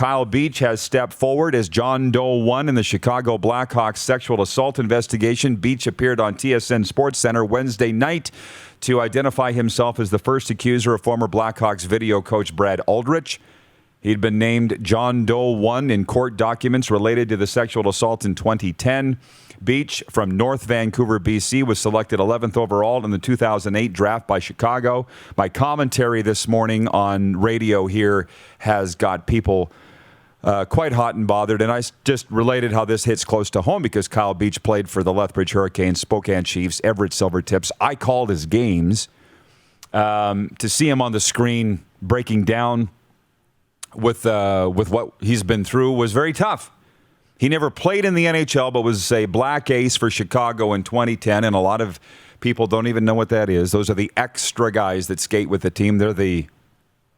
Kyle Beach has stepped forward as John Doe 1 in the Chicago Blackhawks sexual assault investigation. Beach appeared on TSN SportsCenter Wednesday night to identify himself as the first accuser of former Blackhawks video coach Brad Aldrich. He'd been named John Doe 1 in court documents related to the sexual assault in 2010. Beach from North Vancouver, BC, was selected 11th overall in the 2008 draft by Chicago. My commentary this morning on radio here has got people quite hot and bothered, and I just related how this hits close to home because Kyle Beach played for the Lethbridge Hurricanes, Spokane Chiefs, Everett Silvertips. I called his games. To see him on the screen breaking down with what he's been through was very tough. He never played in the NHL, but was a black ace for Chicago in 2010, and a lot of people don't even know what that is. Those are the extra guys that skate with the team. They're the,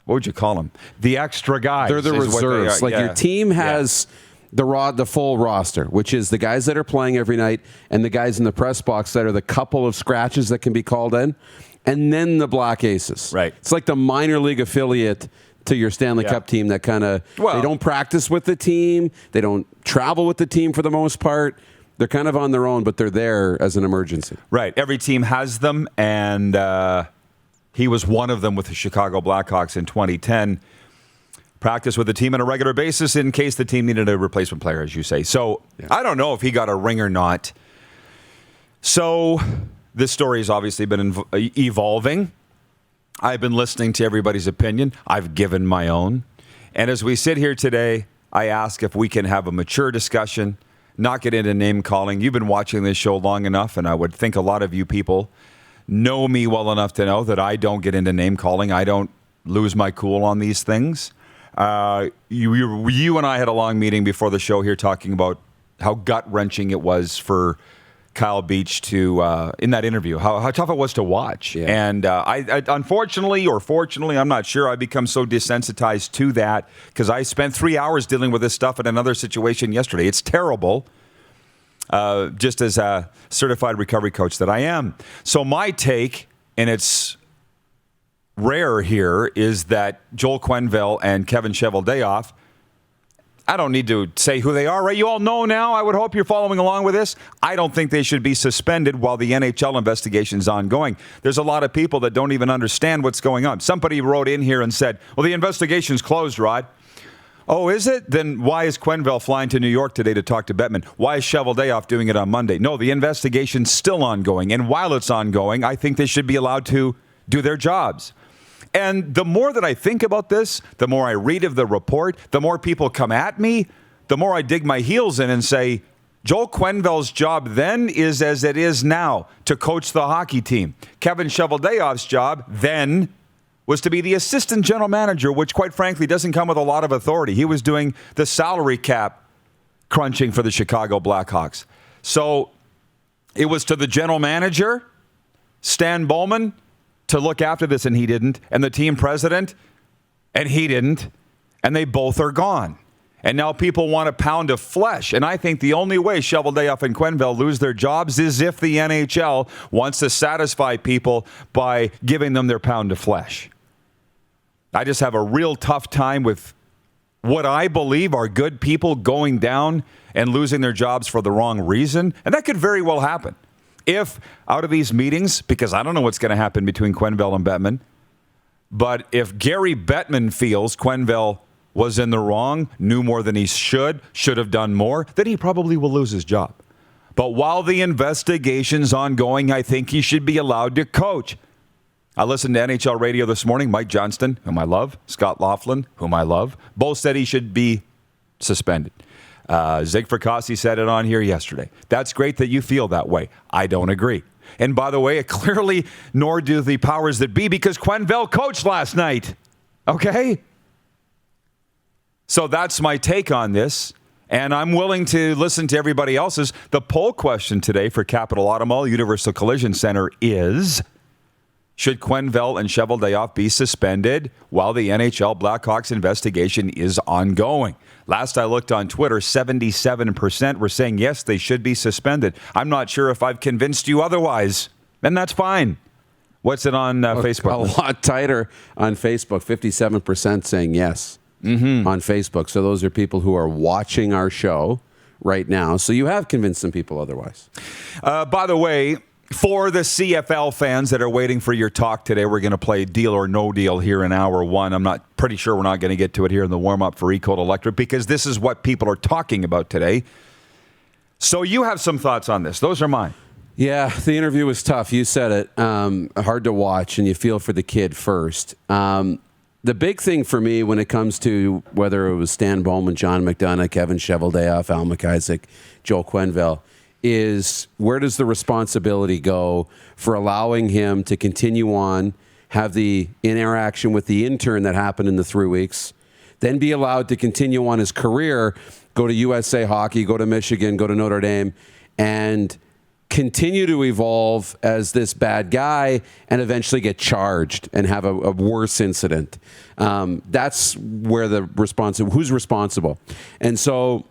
what would you call them? The extra guys. They're the reserves. Like your team has the full roster, which is the guys that are playing every night and the guys in the press box that are the couple of scratches that can be called in, and then the black aces. Right. It's like the minor league affiliate to your Stanley Cup team that kind of, they don't practice with the team. They don't travel with the team for the most part. They're kind of on their own, but they're there as an emergency. Right. Every team has them, and he was one of them with the Chicago Blackhawks in 2010. Practice with the team on a regular basis in case the team needed a replacement player, as you say. So I don't know if he got a ring or not. So this story has obviously been evolving. I've been listening to everybody's opinion. I've given my own. And as we sit here today, I ask if we can have a mature discussion, not get into name calling. You've been watching this show long enough, and I would think a lot of you people know me well enough to know that I don't get into name calling. I don't lose my cool on these things. You and I had a long meeting before the show here talking about how gut-wrenching it was for Kyle Beach to in that interview, how tough it was to watch. Yeah. And I unfortunately or fortunately, I'm not sure, I've become so desensitized to that because I spent 3 hours dealing with this stuff in another situation yesterday. It's terrible, just as a certified recovery coach that I am. So my take, and it's rare here, is that Joel Quenneville and Kevin Cheveldayoff, I don't need to say who they are, right? You all know now. I would hope you're following along with this. I don't think they should be suspended while the NHL investigation is ongoing. There's a lot of people that don't even understand what's going on. Somebody wrote in here and said, well, the investigation's closed, Rod. Oh, is it? Then why is Quenneville flying to New York today to talk to Bettman? Why is Cheveldayoff doing it on Monday? No, the investigation's still ongoing. And while it's ongoing, I think they should be allowed to do their jobs. And the more that I think about this, the more I read of the report, the more people come at me, the more I dig my heels in and say, Joel Quenneville's job then is as it is now, to coach the hockey team. Kevin Cheveldayoff's job then was to be the assistant general manager, which quite frankly doesn't come with a lot of authority. He was doing the salary cap crunching for the Chicago Blackhawks. So it was to the general manager, Stan Bowman, to look after this, and he didn't, and the team president, and he didn't, and they both are gone. And now people want a pound of flesh, and I think the only way Cheveldayoff and Quenneville lose their jobs is if the NHL wants to satisfy people by giving them their pound of flesh. I just have a real tough time with what I believe are good people going down and losing their jobs for the wrong reason, and that could very well happen. If out of these meetings, because I don't know what's going to happen between Quenneville and Bettman, but if Gary Bettman feels Quenneville was in the wrong, knew more than he should have done more, then he probably will lose his job. But while the investigation's ongoing, I think he should be allowed to coach. I listened to NHL radio this morning. Mike Johnston, whom I love, Scott Laughlin, whom I love, both said he should be suspended. Zig Fracassi said it on here yesterday. That's great that you feel that way. I don't agree. And by the way, clearly, nor do the powers that be, because Quenneville coached last night. Okay? So that's my take on this. And I'm willing to listen to everybody else's. The poll question today for Capital Automall Universal Collision Center is, should Quenneville and Cheveldayoff be suspended while the NHL Blackhawks investigation is ongoing? Last I looked on Twitter, 77% were saying yes, they should be suspended. I'm not sure if I've convinced you otherwise, and that's fine. What's it on Facebook? A lot tighter on Facebook, 57% saying yes. on Facebook. So those are people who are watching our show right now. So you have convinced some people otherwise. By the way, for the CFL fans that are waiting for your talk today, we're going to play Deal or No Deal here in hour one. I'm not pretty sure we're not going to get to it here in the warm-up for Ecold Electric because this is what people are talking about today. So you have some thoughts on this. Those are mine. Yeah, the interview was tough. You said it. Hard to watch, and you feel for the kid first. The big thing for me when it comes to whether it was Stan Bowman, John McDonough, Kevin Cheveldayoff, Al McIsaac, Joel Quenneville, is where does the responsibility go for allowing him to continue on, have the interaction with the intern that happened in the 3 weeks, then be allowed to continue on his career, go to USA Hockey, go to Michigan, go to Notre Dame, and continue to evolve as this bad guy and eventually get charged and have a worse incident. That's where who's responsible. And so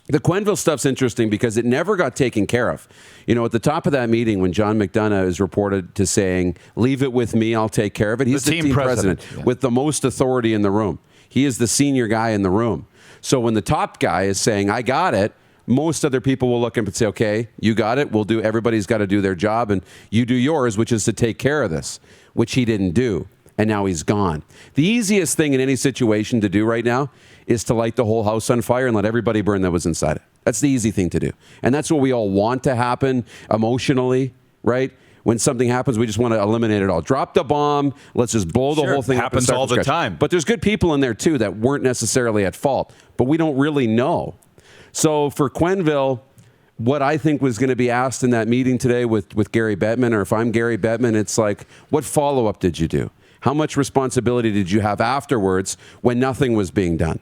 the Quenneville stuff's interesting because it never got taken care of. You know, at the top of that meeting when John McDonough is reported to saying, leave it with me, I'll take care of it. He's the team president with the most authority in the room. He is the senior guy in the room. So when the top guy is saying, I got it, most other people will look up and say, okay, you got it. Everybody's got to do their job and you do yours, which is to take care of this, which he didn't do. And now he's gone. The easiest thing in any situation to do right now is to light the whole house on fire and let everybody burn that was inside it. That's the easy thing to do. And that's what we all want to happen emotionally, right? When something happens, we just want to eliminate it all. Drop the bomb. Let's just blow the whole thing up. Happens all the time. But there's good people in there, too, that weren't necessarily at fault. But we don't really know. So for Quenneville, what I think was going to be asked in that meeting today with Gary Bettman, or if I'm Gary Bettman, it's like, what follow-up did you do? How much responsibility did you have afterwards when nothing was being done?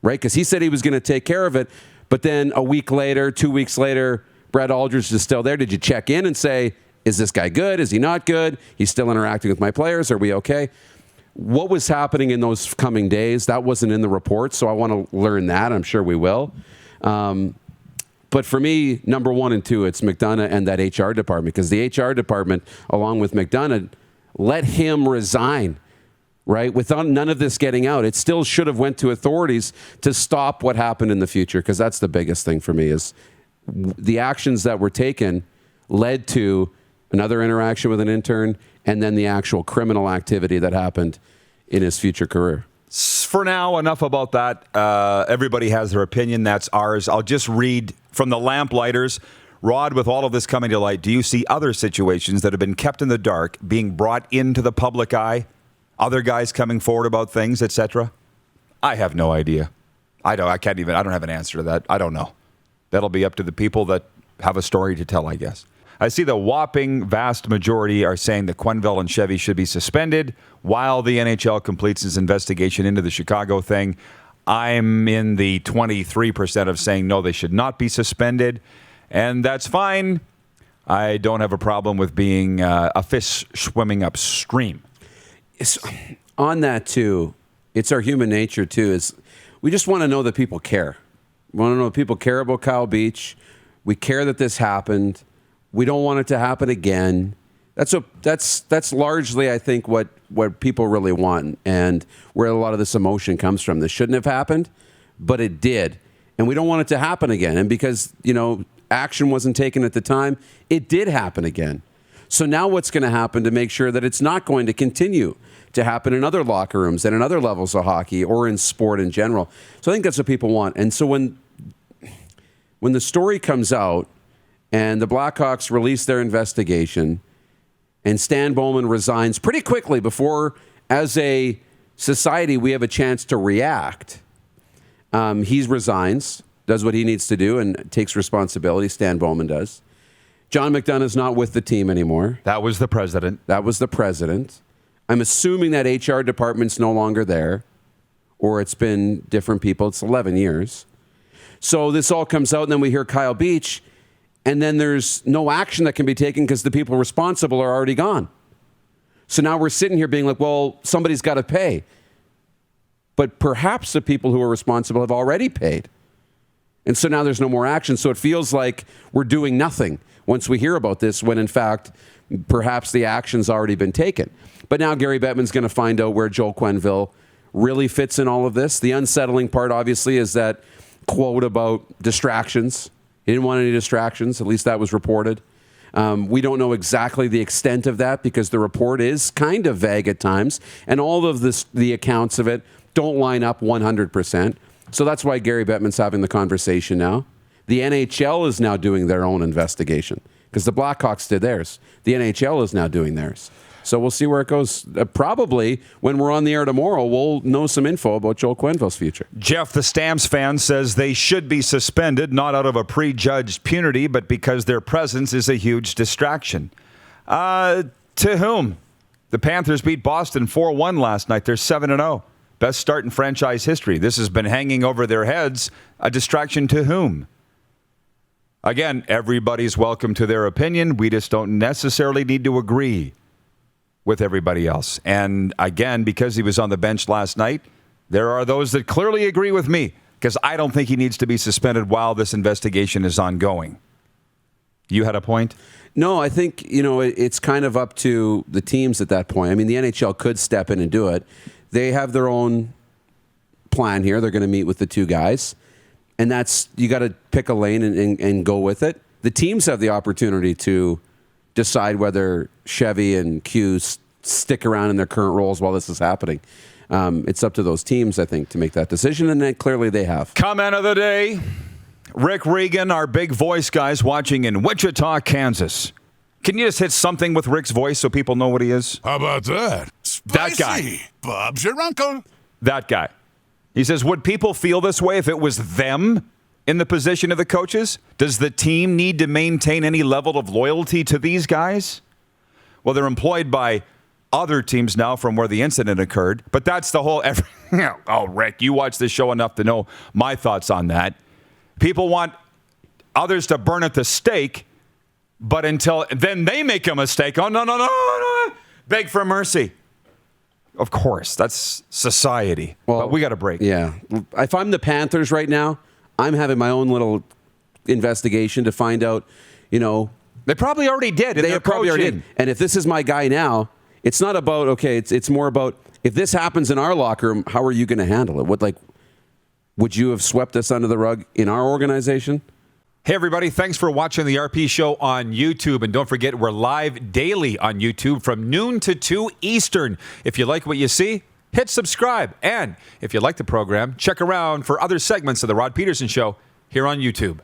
Right? Because he said he was going to take care of it, but then a week later, 2 weeks later, Brett Aldridge is still there. Did you check in and say, is this guy good? Is he not good? He's still interacting with my players. Are we okay? What was happening in those coming days? That wasn't in the report, so I want to learn that. I'm sure we will. But for me, number 1 and 2, it's McDonough and that HR department, because the HR department, along with McDonough, let him resign, right? Without none of this getting out. It still should have went to authorities to stop what happened in the future, because that's the biggest thing for me is the actions that were taken led to another interaction with an intern and then the actual criminal activity that happened in his future career. For now, enough about that. Everybody has their opinion. That's ours. I'll just read from the Lamplighters. Rod, with all of this coming to light, do you see other situations that have been kept in the dark being brought into the public eye? Other guys coming forward about things, etc.? I have no idea. I don't have an answer to that. I don't know. That'll be up to the people that have a story to tell, I guess. I see the whopping vast majority are saying that Quenneville and Chevy should be suspended while the NHL completes its investigation into the Chicago thing. I'm in the 23% of saying no, they should not be suspended. And that's fine. I don't have a problem with being a fish swimming upstream. On that, too, it's our human nature, too, is we just want to know that people care. We want to know that people care about Kyle Beach. We care that this happened. We don't want it to happen again. That's largely, I think, what people really want and where a lot of this emotion comes from. This shouldn't have happened, but it did. And we don't want it to happen again. And because, action wasn't taken at the time, it did happen again. So now what's going to happen to make sure that it's not going to continue to happen in other locker rooms and in other levels of hockey or in sport in general? So I think that's what people want. And so when the story comes out and the Blackhawks release their investigation and Stan Bowman resigns pretty quickly before, as a society, we have a chance to react, he resigns, does what he needs to do, and takes responsibility. Stan Bowman does. John McDonough's not with the team anymore. That was the president. I'm assuming that HR department's no longer there, or it's been different people. It's 11 years. So this all comes out, and then we hear Kyle Beach, and then there's no action that can be taken because the people responsible are already gone. So now we're sitting here being like, well, somebody's got to pay. But perhaps the people who are responsible have already paid. And so now there's no more action. So it feels like we're doing nothing once we hear about this, when in fact, perhaps the action's already been taken. But now Gary Bettman's going to find out where Joel Quenneville really fits in all of this. The unsettling part, obviously, is that quote about distractions. He didn't want any distractions. At least that was reported. We don't know exactly the extent of that because the report is kind of vague at times, and all of the accounts of it don't line up 100%. So that's why Gary Bettman's having the conversation now. The NHL is now doing their own investigation because the Blackhawks did theirs. The NHL is now doing theirs. So we'll see where it goes. Probably when we're on the air tomorrow, we'll know some info about Joel Quenneville's future. Jeff, the Stamps fan, says they should be suspended, not out of a prejudged punity, but because their presence is a huge distraction. To whom? The Panthers beat Boston 4-1 last night. They're 7-0. Best start in franchise history. This has been hanging over their heads. A distraction to whom? Again, everybody's welcome to their opinion. We just don't necessarily need to agree with everybody else. And again, because he was on the bench last night, there are those that clearly agree with me because I don't think he needs to be suspended while this investigation is ongoing. You had a point? No, I think, it's kind of up to the teams at that point. I mean, the NHL could step in and do it. They have their own plan here. They're going to meet with the two guys. And that's, you got to pick a lane and go with it. The teams have the opportunity to decide whether Chevy and Q stick around in their current roles while this is happening. It's up to those teams, I think, to make that decision, and then clearly they have. Comment of the day. Rick Regan, our big voice guys watching in Wichita, Kansas. Can you just hit something with Rick's voice so people know what he is? How about that? Spicy. That guy. Bob's your uncle. That guy. He says, would people feel this way if it was them in the position of the coaches? Does the team need to maintain any level of loyalty to these guys? Well, they're employed by other teams now from where the incident occurred, but that's the whole... Oh, Rick, you watch this show enough to know my thoughts on that. People want others to burn at the stake, but until then they make a mistake. Oh, no. Beg for mercy. Of course, that's society. Well, but we got a break. Yeah. If I'm the Panthers right now, I'm having my own little investigation to find out, They probably already did. They probably already did. And if this is my guy now, it's not about, it's more about, if this happens in our locker room, how are you going to handle it? Would you have swept us under the rug in our organization? Hey, everybody. Thanks for watching the RP Show on YouTube. And don't forget, we're live daily on YouTube from noon to 2 Eastern. If you like what you see, hit subscribe. And if you like the program, check around for other segments of The Rod Peterson Show here on YouTube.